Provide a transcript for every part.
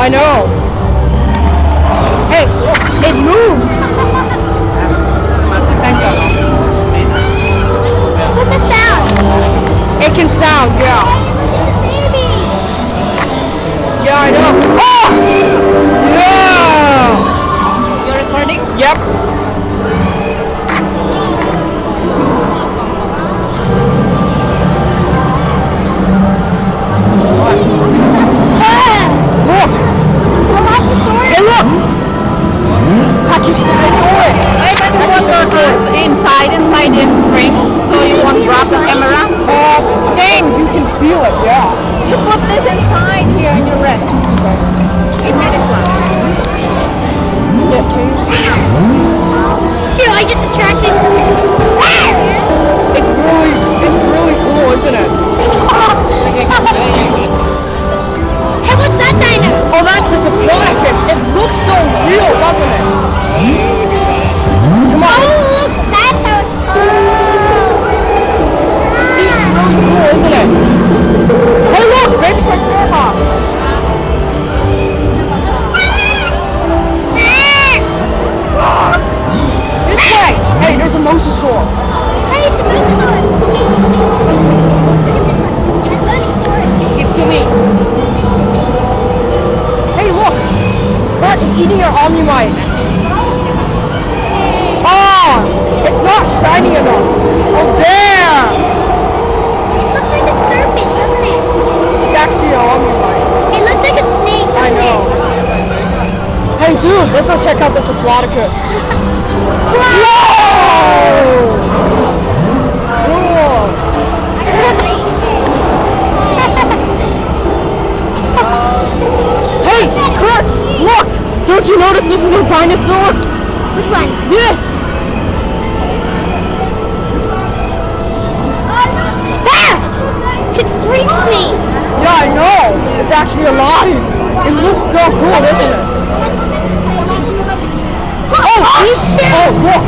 I know. Hey, it moves. What's the sound? It can sound, yeah. Baby. Yeah, I know. Oh! Yeah! You're recording? Yep. Look! Hey, look! Pachycephalosaurus! Pachycephalosaurus inside the string, so you won't drop the camera. James, you can feel it, yeah. You put this inside here and you rest. Give me this one. Yeah, James. Shoot, I just attracted. It's really cool, isn't it? Hey, what's that dino? Oh, that's a diplodocus. It looks so real, doesn't it? Come on. Oh, look, that's how it. See, it's really cool, isn't it? Hey, look, baby triceratops. This way. Hey, there's a mosasaur. Hey, it's a mosasaur. Look at this one. Atlantic. Give to me. Hey, look. Bert is eating your omnimite. Oh, it's not shiny enough. Oh, there. It looks like a serpent, doesn't it? It's actually an omnimite. It looks like a snake, I doesn't know. it? Hey, dude, let's go check out the diplodocus. Whoa! Cool. Hey, Kurt, look! Don't you notice this is a dinosaur? Which one? This! Ah! It freaks me. Yeah, I know. It's actually alive. It looks so cool, doesn't it? Oh, shit! Oh, look!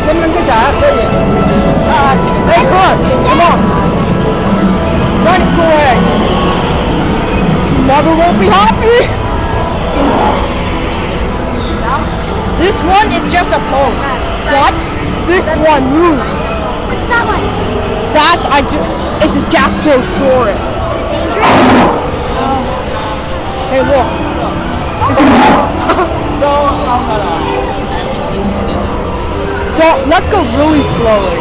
Let me get that. Hey, Kurt, come on. Dinosaur eggs. Mother won't be happy. This one is just a pose, but this one moves. What's that one? It's a gastrosaurus. Hey, look. Let's go really slowly.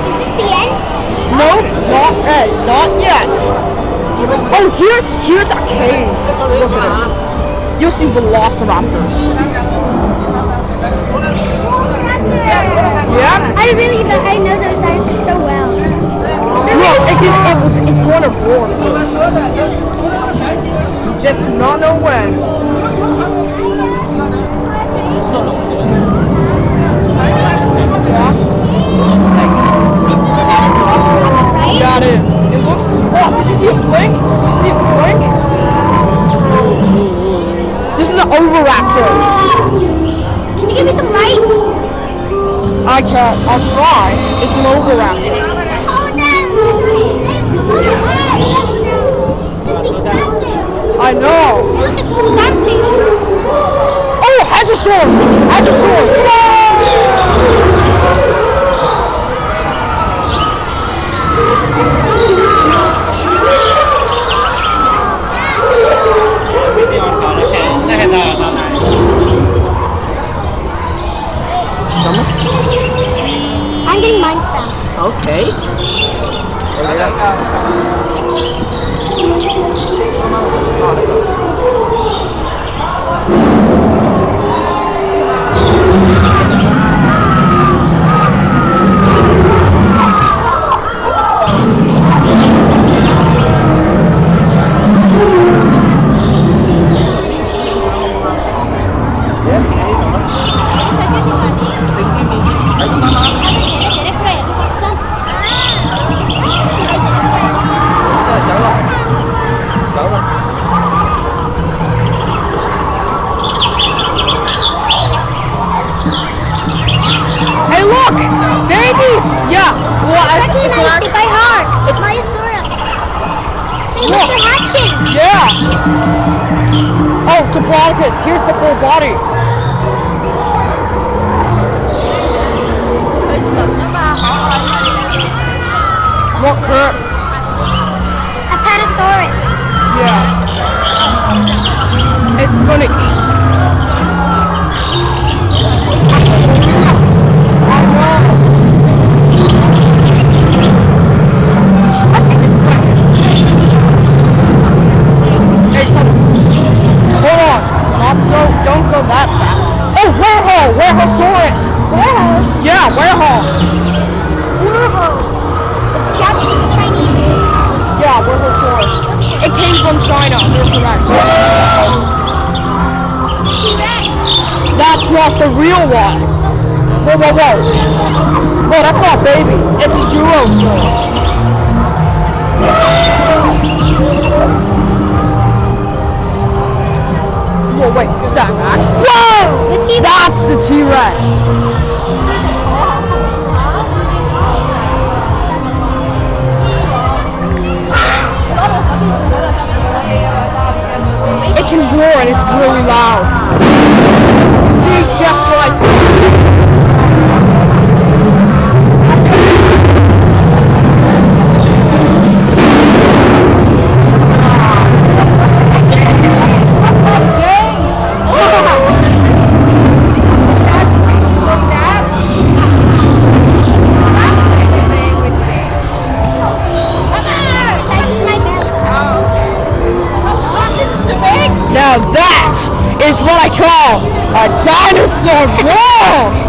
Is this the end? Nope, not yet. Oh, here's a cave. Look at it. You'll see velociraptors. Yeah? I know those dinosaurs so well. Look, it's going to roar. Just do not know when. Yeah, it is. It looks. Oh, did you see it blink? Did you see it blink? This is an oviraptor. Can you give me some light? I can't. I'll try. It's an oviraptor. I know. Look, it's a star station. Oh, Hadrosaurus! Hadrosaurus! I'm getting mine stamped. Okay. Yeah. Oh, Diplodocus. Here's the full body. Look, Kurt. Apatosaurus. Yeah. It's gonna eat. I know. Hey, come. Hold on. Not so. Don't go that fast. Oh, werehole. Werehosaurus. Werehole. Yeah, werehole. Werehole. It's Chinese. Yeah, werehosaurus. It came from China. You're correct. T-Rex. That's not the real one. Whoa, whoa, whoa. Whoa, that's not baby. It's a Durosaurus. Whoa, wait, step back. Whoa! The T-Rex. That's the T-Rex. It can roar and it's really loud. See, just like... Now that is what I call a dinosaur brawl!